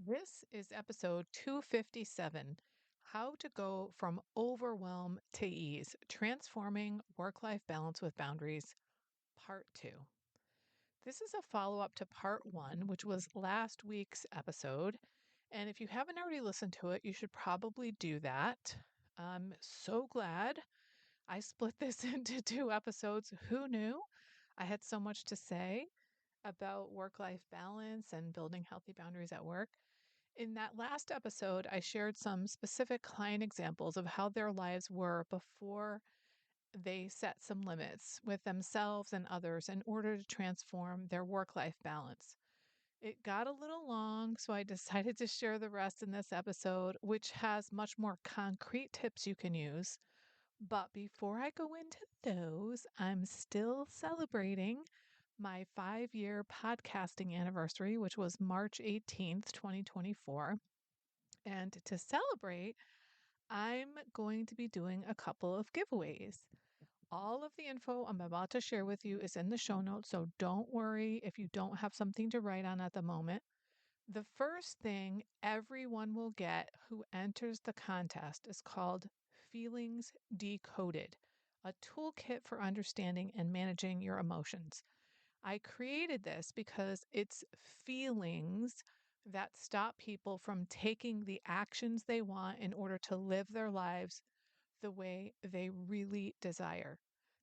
This is episode 257, How to Go from Overwhelm to Ease, Transforming Work-Life Balance with Boundaries, Part 2. This is a follow-up to Part 1, which was last week's episode. And if you haven't already listened to it, you should probably do that. I'm so glad I split this into two episodes. Who knew? I had so much to say about work-life balance and building healthy boundaries at work. In that last episode, I shared some specific client examples of how their lives were before they set some limits with themselves and others in order to transform their work life balance. It got a little long, so I decided to share the rest in this episode, which has much more concrete tips you can use. But before I go into those, I'm still celebrating my 5-year podcasting anniversary, which was March 18th, 2024. And to celebrate, I'm going to be doing a couple of giveaways. All of the info I'm about to share with you is in the show notes, so don't worry if you don't have something to write on at the moment. The first thing everyone will get who enters the contest is called Feelings Decoded, a toolkit for understanding and managing your emotions. I created this because it's feelings that stop people from taking the actions they want in order to live their lives the way they really desire.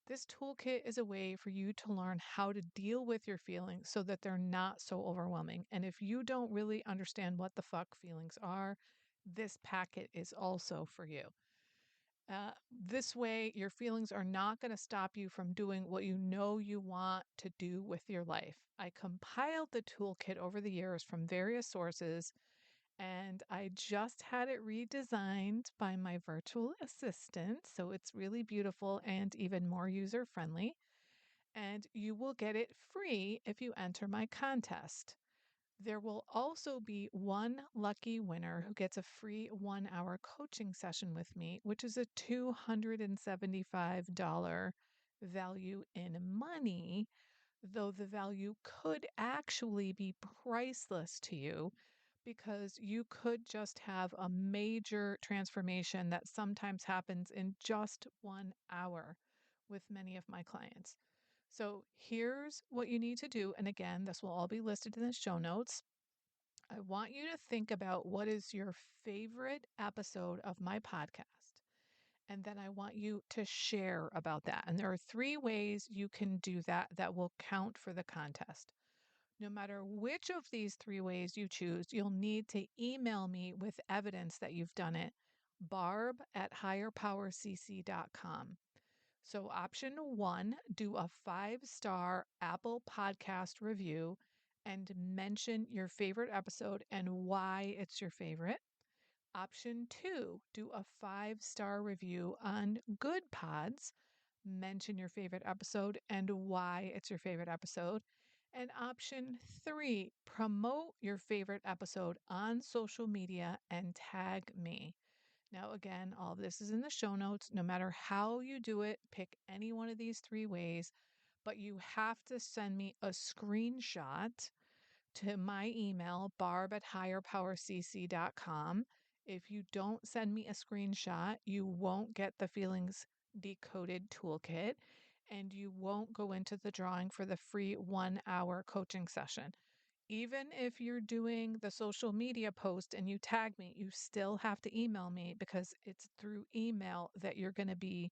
This toolkit is a way for you to learn how to deal with your feelings so that they're not so overwhelming. And if you don't really understand what the fuck feelings are, this packet is also for you. This way, your feelings are not going to stop you from doing what you know you want to do with your life. I compiled the toolkit over the years from various sources, and I just had it redesigned by my virtual assistant. So it's really beautiful and even more user friendly. And you will get it free if you enter my contest. There will also be one lucky winner who gets a free 1 hour coaching session with me, which is a $275 value in money, though the value could actually be priceless to you because you could just have a major transformation that sometimes happens in just 1 hour with many of my clients. So here's what you need to do. And again, this will all be listed in the show notes. I want you to think about what is your favorite episode of my podcast. And then I want you to share about that. And there are three ways you can do that that will count for the contest. No matter which of these three ways you choose, you'll need to email me with evidence that you've done it, barb@higherpowercc.com. So, option one, do a 5-star Apple podcast review and mention your favorite episode and why it's your favorite. Option two, do a 5-star review on Good Pods, mention your favorite episode and why it's your favorite episode. And option three, promote your favorite episode on social media and tag me. Now, again, all of this is in the show notes. No matter how you do it, pick any one of these three ways, but you have to send me a screenshot to my email, barb@higherpowercc.com. If you don't send me a screenshot, you won't get the Feelings Decoded toolkit and you won't go into the drawing for the free 1 hour coaching session. Even if you're doing the social media post and you tag me, you still have to email me because it's through email that you're going to be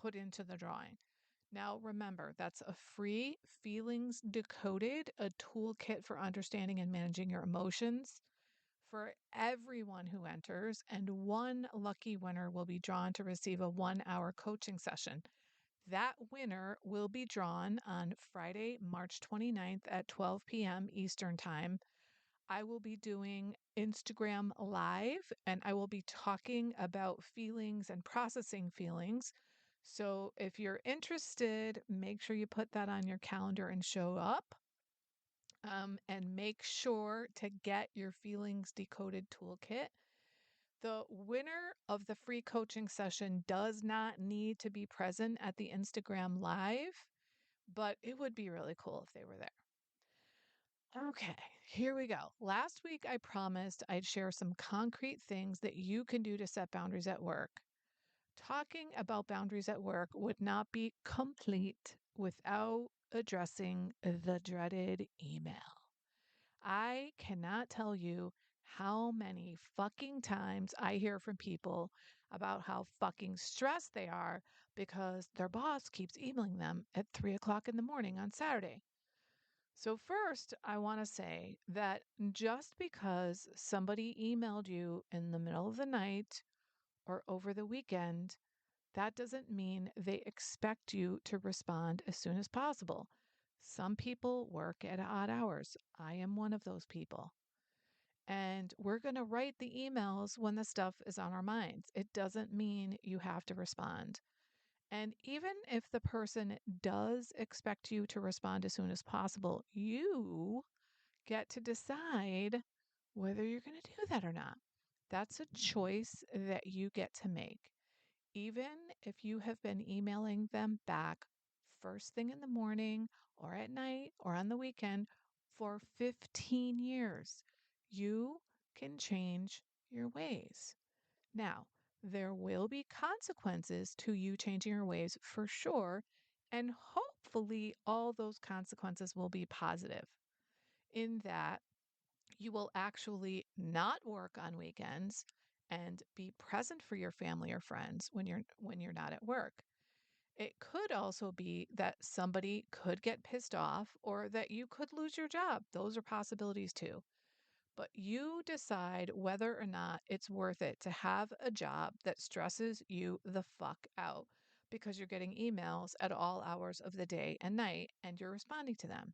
put into the drawing. Now, remember, that's a free Feelings Decoded, a toolkit for understanding and managing your emotions for everyone who enters. And one lucky winner will be drawn to receive a 1 hour coaching session. That winner will be drawn on Friday, March 29th at 12 p.m. Eastern Time. I will be doing Instagram Live and I will be talking about feelings and processing feelings. So if you're interested, make sure you put that on your calendar and show up. And make sure to get your Feelings Decoded toolkit. The winner of the free coaching session does not need to be present at the Instagram Live, but it would be really cool if they were there. Okay, here we go. Last week, I promised I'd share some concrete things that you can do to set boundaries at work. Talking about boundaries at work would not be complete without addressing the dreaded email. I cannot tell you how many fucking times I hear from people about how fucking stressed they are because their boss keeps emailing them at 3 o'clock in the morning on Saturday. So, first, I want to say that just because somebody emailed you in the middle of the night or over the weekend, that doesn't mean they expect you to respond as soon as possible. Some people work at odd hours. I am one of those people. And we're going to write the emails when the stuff is on our minds. It doesn't mean you have to respond. And even if the person does expect you to respond as soon as possible, you get to decide whether you're going to do that or not. That's a choice that you get to make. Even if you have been emailing them back first thing in the morning or at night or on the weekend for 15 years, you can change your ways. Now, there will be consequences to you changing your ways for sure. And hopefully, all those consequences will be positive in that you will actually not work on weekends and be present for your family or friends when you're not at work. It could also be that somebody could get pissed off or that you could lose your job. Those are possibilities too. But you decide whether or not it's worth it to have a job that stresses you the fuck out because you're getting emails at all hours of the day and night and you're responding to them.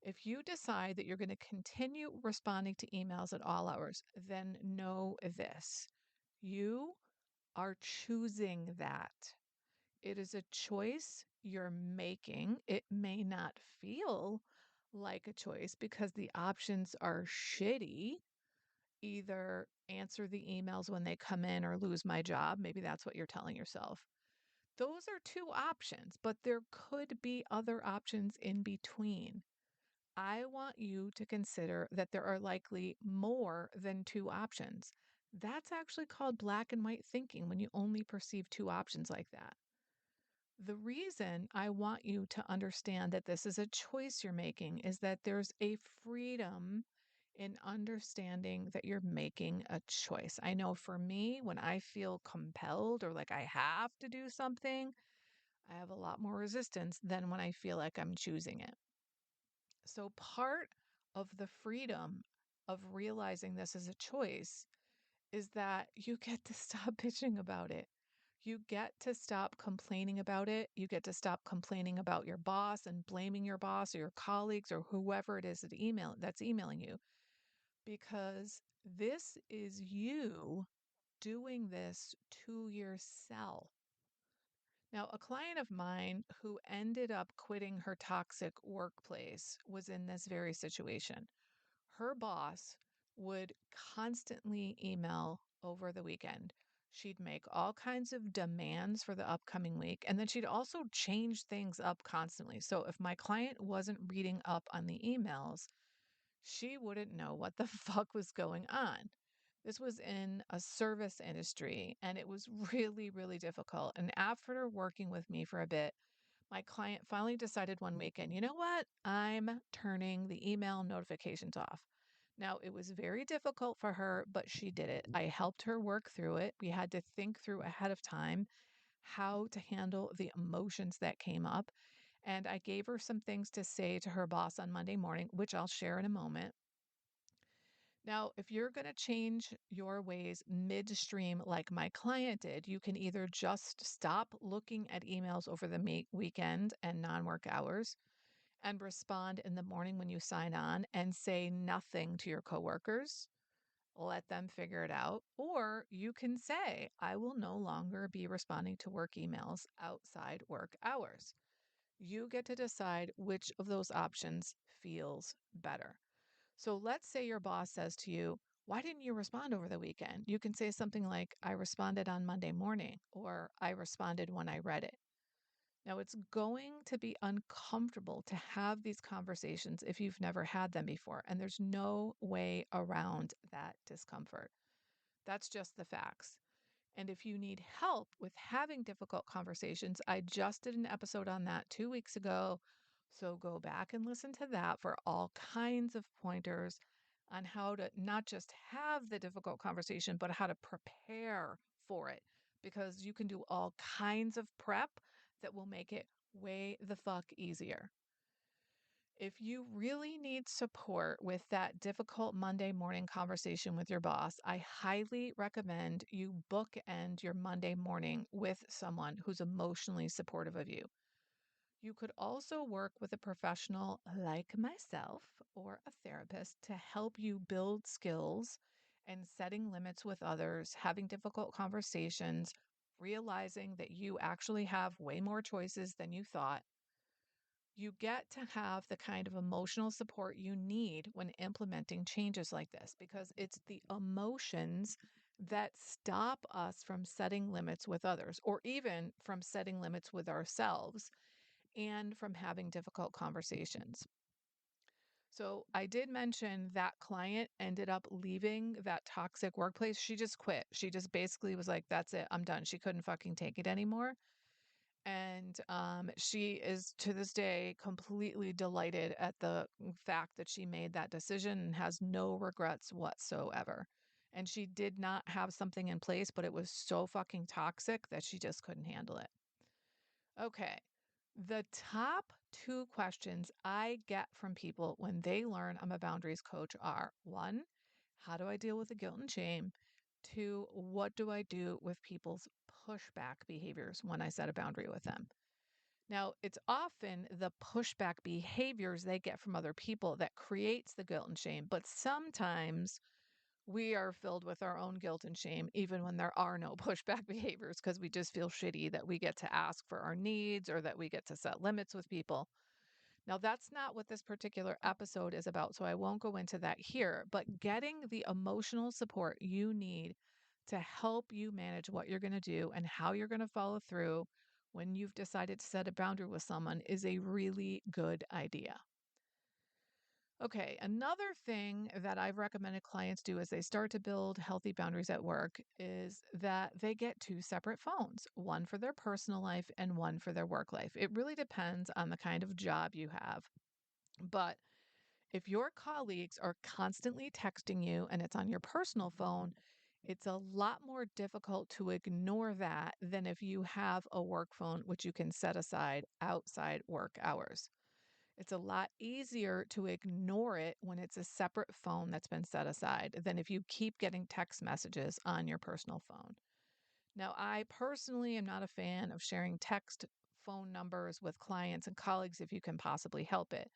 If you decide that you're going to continue responding to emails at all hours, then know this. You are choosing that. It is a choice you're making. It may not feel like a choice because the options are shitty. Either answer the emails when they come in or lose my job. Maybe that's what you're telling yourself. Those are two options, but there could be other options in between. I want you to consider that there are likely more than two options. That's actually called black and white thinking when you only perceive two options like that. The reason I want you to understand that this is a choice you're making is that there's a freedom in understanding that you're making a choice. I know for me, when I feel compelled or like I have to do something, I have a lot more resistance than when I feel like I'm choosing it. So, part of the freedom of realizing this is a choice is that you get to stop bitching about it. You get to stop complaining about it. You get to stop complaining about your boss and blaming your boss or your colleagues or whoever it is that's emailing you because this is you doing this to yourself. Now, a client of mine who ended up quitting her toxic workplace was in this very situation. Her boss would constantly email over the weekend. She'd make all kinds of demands for the upcoming week, and then she'd also change things up constantly. So if my client wasn't reading up on the emails, she wouldn't know what the fuck was going on. This was in a service industry and it was really, really difficult. And after working with me for a bit, my client finally decided one weekend, you know what? I'm turning the email notifications off. Now, it was very difficult for her, but she did it. I helped her work through it. We had to think through ahead of time how to handle the emotions that came up. And I gave her some things to say to her boss on Monday morning, which I'll share in a moment. Now, if you're going to change your ways midstream, like my client did, you can either just stop looking at emails over the weekend and non work hours and respond in the morning when you sign on and say nothing to your coworkers. Let them figure it out. Or you can say, I will no longer be responding to work emails outside work hours. You get to decide which of those options feels better. So let's say your boss says to you, why didn't you respond over the weekend? You can say something like, I responded on Monday morning, or I responded when I read it. Now, it's going to be uncomfortable to have these conversations if you've never had them before, and there's no way around that discomfort. That's just the facts. And if you need help with having difficult conversations, I just did an episode on that 2 weeks ago. So go back and listen to that for all kinds of pointers on how to not just have the difficult conversation, but how to prepare for it. Because you can do all kinds of prep that will make it way the fuck easier. If you really need support with that difficult Monday morning conversation with your boss, I highly recommend you bookend your Monday morning with someone who's emotionally supportive of you. You could also work with a professional like myself or a therapist to help you build skills and setting limits with others, having difficult conversations, realizing that you actually have way more choices than you thought. You get to have the kind of emotional support you need when implementing changes like this because it's the emotions that stop us from setting limits with others or even from setting limits with ourselves and from having difficult conversations. So, I did mention that client ended up leaving that toxic workplace. She just quit. She just basically was like, that's it. I'm done. She couldn't fucking take it anymore. And, she is to this day completely delighted at the fact that she made that decision and has no regrets whatsoever. And she did not have something in place, but it was so fucking toxic that she just couldn't handle it. Okay. The top 2 questions I get from people when they learn I'm a boundaries coach are 1, how do I deal with the guilt and shame? 2, what do I do with people's pushback behaviors when I set a boundary with them? Now, it's often the pushback behaviors they get from other people that creates the guilt and shame, but sometimes we are filled with our own guilt and shame even when there are no pushback behaviors because we just feel shitty that we get to ask for our needs or that we get to set limits with people. Now, that's not what this particular episode is about, so I won't go into that here, but getting the emotional support you need to help you manage what you're going to do and how you're going to follow through when you've decided to set a boundary with someone is a really good idea. Okay, another thing that I've recommended clients do as they start to build healthy boundaries at work is that they get two separate phones, one for their personal life and one for their work life. It really depends on the kind of job you have. But if your colleagues are constantly texting you and it's on your personal phone, it's a lot more difficult to ignore that than if you have a work phone, which you can set aside outside work hours. It's a lot easier to ignore it when it's a separate phone that's been set aside than if you keep getting text messages on your personal phone. Now, I personally am not a fan of sharing text phone numbers with clients and colleagues if you can possibly help it.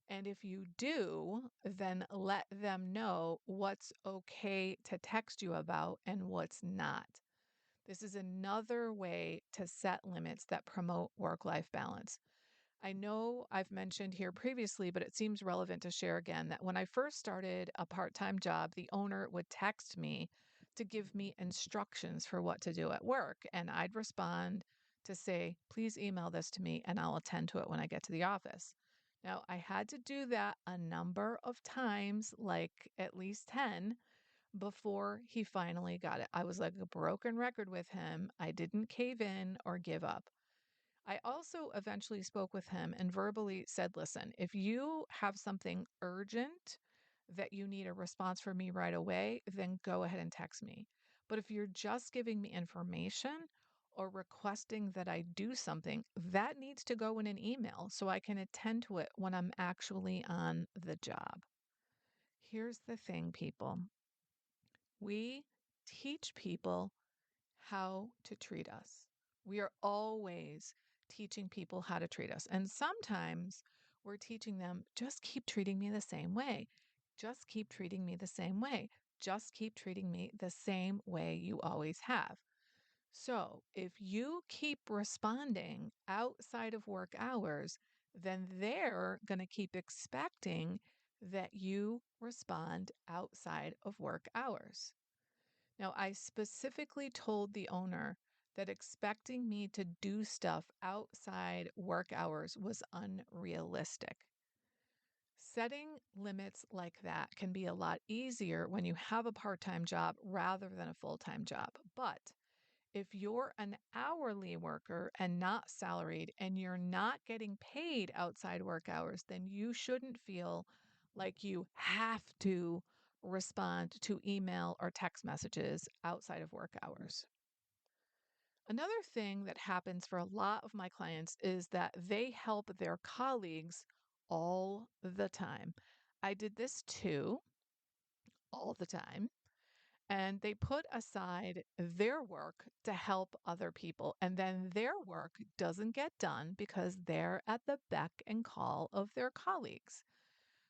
And if you do, then let them know what's okay to text you about and what's not. This is another way to set limits that promote work life balance. I know I've mentioned here previously, but it seems relevant to share again that when I first started a part time job, the owner would text me to give me instructions for what to do at work. And I'd respond to say, please email this to me and I'll attend to it when I get to the office. Now, I had to do that a number of times, like at least 10, before he finally got it. I was like a broken record with him. I didn't cave in or give up. I also eventually spoke with him and verbally said, listen, if you have something urgent that you need a response from me right away, then go ahead and text me. But if you're just giving me information or requesting that I do something, that needs to go in an email so I can attend to it when I'm actually on the job. Here's the thing, people. We teach people how to treat us. We are always teaching people how to treat us. And sometimes we're teaching them, just keep treating me the same way. Just keep treating me the same way. Just keep treating me the same way you always have. So if you keep responding outside of work hours, then they're going to keep expecting that you respond outside of work hours. Now, I specifically told the owner that expecting me to do stuff outside work hours was unrealistic. Setting limits like that can be a lot easier when you have a part time job rather than a full time job. But if you're an hourly worker and not salaried and you're not getting paid outside work hours, then you shouldn't feel like you have to respond to email or text messages outside of work hours. Another thing that happens for a lot of my clients is that they help their colleagues all the time. I did this too, all the time. And they put aside their work to help other people. And then their work doesn't get done because they're at the beck and call of their colleagues.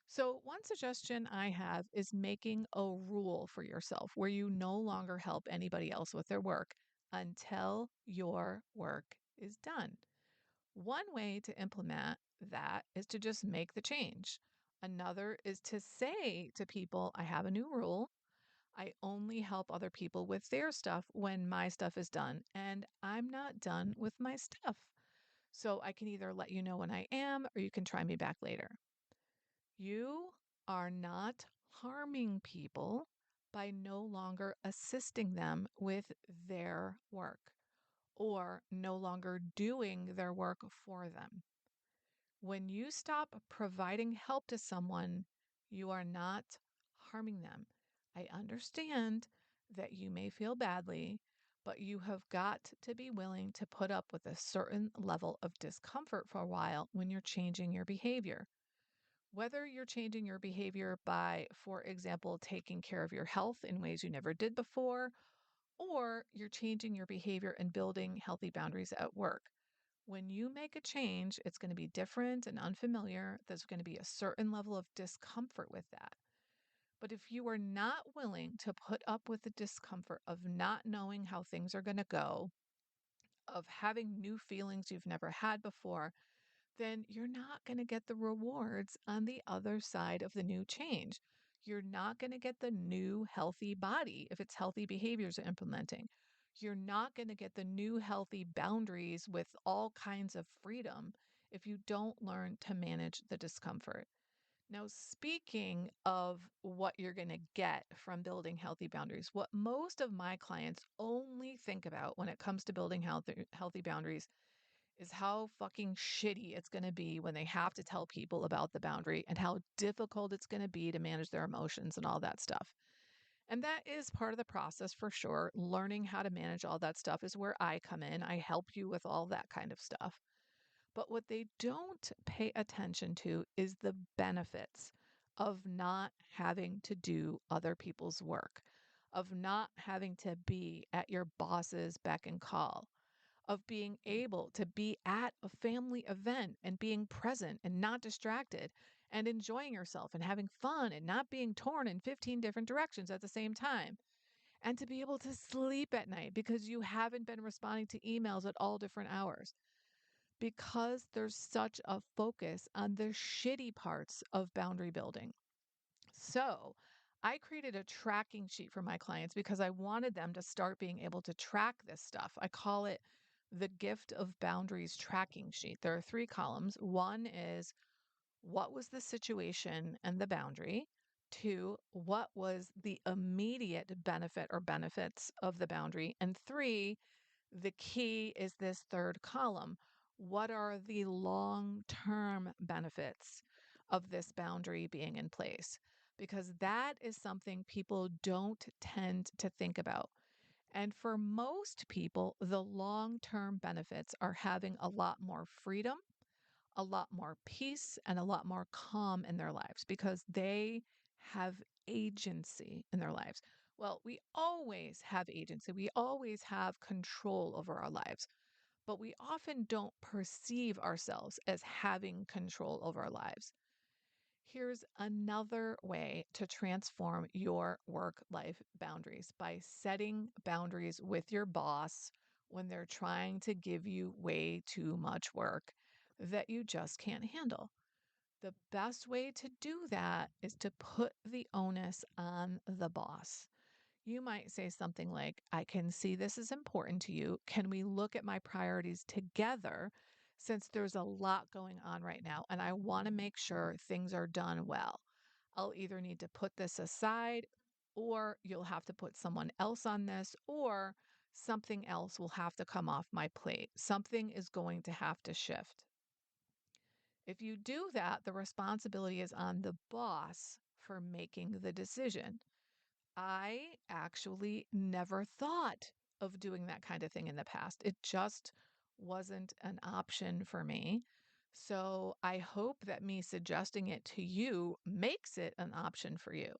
So, one suggestion I have is making a rule for yourself where you no longer help anybody else with their work until your work is done. One way to implement that is to just make the change. Another is to say to people, I have a new rule. I only help other people with their stuff when my stuff is done, and I'm not done with my stuff. So I can either let you know when I am, or you can try me back later. You are not harming people by no longer assisting them with their work or no longer doing their work for them. When you stop providing help to someone, you are not harming them. I understand that you may feel badly, but you have got to be willing to put up with a certain level of discomfort for a while when you're changing your behavior. Whether you're changing your behavior by, for example, taking care of your health in ways you never did before, or you're changing your behavior and building healthy boundaries at work. When you make a change, it's going to be different and unfamiliar. There's going to be a certain level of discomfort with that. But if you are not willing to put up with the discomfort of not knowing how things are going to go, of having new feelings you've never had before, then you're not going to get the rewards on the other side of the new change. You're not going to get the new healthy body if it's healthy behaviors you're implementing. You're not going to get the new healthy boundaries with all kinds of freedom if you don't learn to manage the discomfort. Now, speaking of what you're going to get from building healthy boundaries, what most of my clients only think about when it comes to building healthy boundaries is how fucking shitty it's going to be when they have to tell people about the boundary and how difficult it's going to be to manage their emotions and all that stuff. And that is part of the process for sure. Learning how to manage all that stuff is where I come in. I help you with all that kind of stuff. But what they don't pay attention to is the benefits of not having to do other people's work, of not having to be at your boss's beck and call, of being able to be at a family event and being present and not distracted and enjoying yourself and having fun and not being torn in 15 different directions at the same time. And to be able to sleep at night because you haven't been responding to emails at all different hours. Because there's such a focus on the shitty parts of boundary building. So, I created a tracking sheet for my clients because I wanted them to start being able to track this stuff. I call it the gift of boundaries tracking sheet. There are 3 columns. One is what was the situation and the boundary? Two, what was the immediate benefit or benefits of the boundary? And three, the key is this third column. What are the long-term benefits of this boundary being in place? Because that is something people don't tend to think about. And for most people, the long-term benefits are having a lot more freedom, a lot more peace, and a lot more calm in their lives because they have agency in their lives. Well, we always have agency. We always have control over our lives, but we often don't perceive ourselves as having control over our lives. Here's another way to transform your work life boundaries by setting boundaries with your boss when they're trying to give you way too much work that you just can't handle. The best way to do that is to put the onus on the boss. You might say something like, I can see this is important to you. Can we look at my priorities together since there's a lot going on right now and I want to make sure things are done well? I'll either need to put this aside or you'll have to put someone else on this or something else will have to come off my plate. Something is going to have to shift. If you do that, the responsibility is on the boss for making the decision. I actually never thought of doing that kind of thing in the past. It just wasn't an option for me. So I hope that me suggesting it to you makes it an option for you.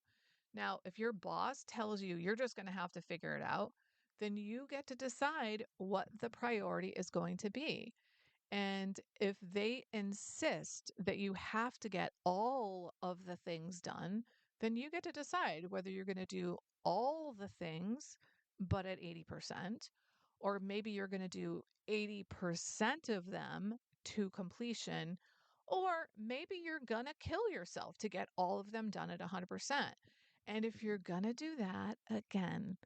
Now, if your boss tells you you're just going to have to figure it out, then you get to decide what the priority is going to be. And if they insist that you have to get all of the things done, then you get to decide whether you're going to do all the things, but at 80%, or maybe you're going to do 80% of them to completion, or maybe you're going to kill yourself to get all of them done at 100%. And if you're going to do that, again,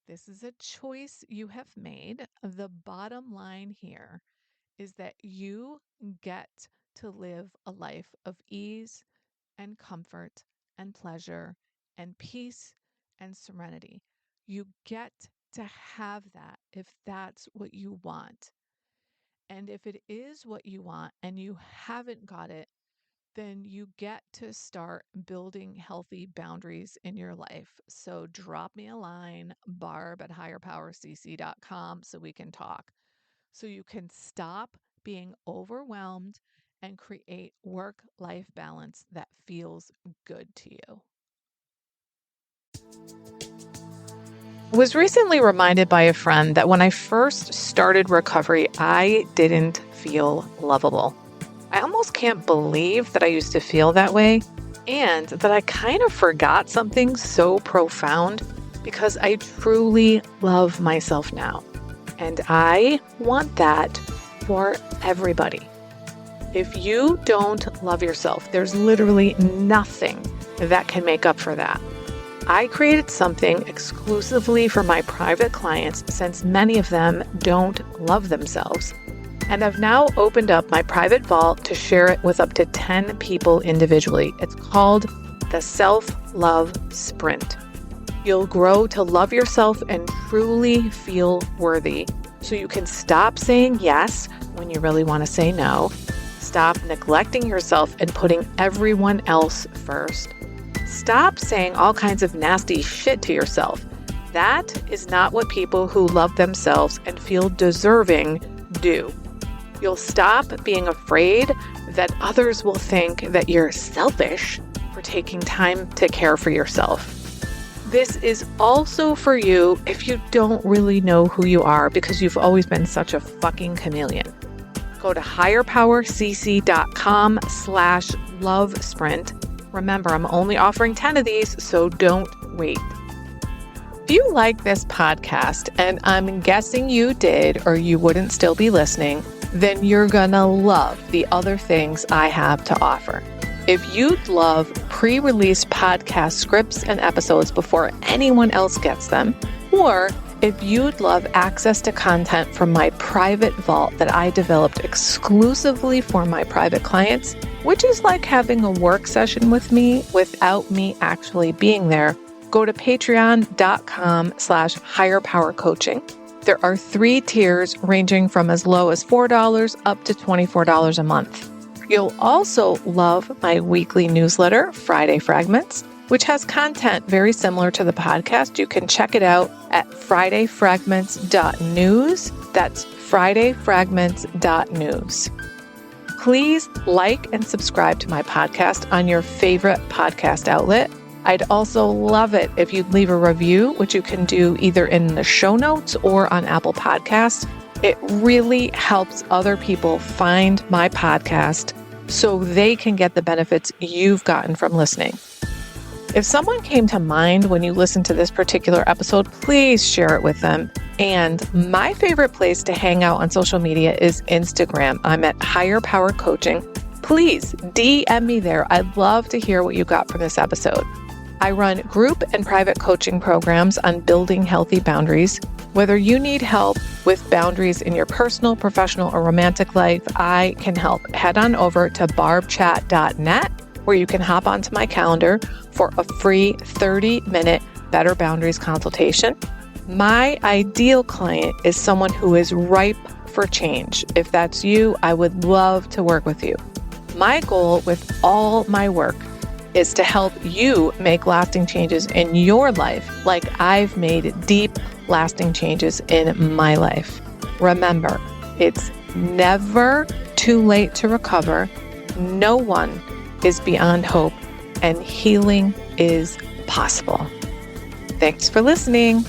this is a choice you have made. The bottom line here is that you get to live a life of ease and comfort and pleasure and peace and serenity. You get to have that if that's what you want. And if it is what you want and you haven't got it, then you get to start building healthy boundaries in your life. So drop me a line, barb@higherpowercc.com, so we can talk. So you can stop being overwhelmed and create work-life balance that feels good to you. I was recently reminded by a friend that when I first started recovery, I didn't feel lovable. I almost can't believe that I used to feel that way and that I kind of forgot something so profound because I truly love myself now. And I want that for everybody. If you don't love yourself, there's literally nothing that can make up for that. I created something exclusively for my private clients since many of them don't love themselves. And I've now opened up my private vault to share it with up to 10 people individually. It's called the Self-Love Sprint. You'll grow to love yourself and truly feel worthy so you can stop saying yes when you really want to say no, stop neglecting yourself and putting everyone else first, stop saying all kinds of nasty shit to yourself. That is not what people who love themselves and feel deserving do. You'll stop being afraid that others will think that you're selfish for taking time to care for yourself. This is also for you if you don't really know who you are because you've always been such a fucking chameleon. Go to higherpowercc.com/love sprint. Remember, I'm only offering 10 of these, so don't wait. If you like this podcast, and I'm guessing you did or you wouldn't still be listening, then you're gonna love the other things I have to offer. If you'd love pre-release podcast scripts and episodes before anyone else gets them, or if you'd love access to content from my private vault that I developed exclusively for my private clients, which is like having a work session with me without me actually being there, go to patreon.com/higherpowercoaching. There are 3 tiers ranging from as low as $4 up to $24 a month. You'll also love my weekly newsletter, Friday Fragments, which has content very similar to the podcast. You can check it out at fridayfragments.news. That's fridayfragments.news. Please like and subscribe to my podcast on your favorite podcast outlet. I'd also love it if you'd leave a review, which you can do either in the show notes or on Apple Podcasts. It really helps other people find my podcast so they can get the benefits you've gotten from listening. If someone came to mind when you listened to this particular episode, please share it with them. And my favorite place to hang out on social media is Instagram. I'm at Higher Power Coaching. Please DM me there. I'd love to hear what you got from this episode. I run group and private coaching programs on building healthy boundaries. Whether you need help with boundaries in your personal, professional, or romantic life, I can help. Head on over to barbchat.net, where you can hop onto my calendar for a free 30-minute Better Boundaries consultation. My ideal client is someone who is ripe for change. If that's you, I would love to work with you. My goal with all my work is to help you make lasting changes in your life like I've made deep, lasting changes in my life. Remember, it's never too late to recover. No one is beyond hope, and healing is possible. Thanks for listening.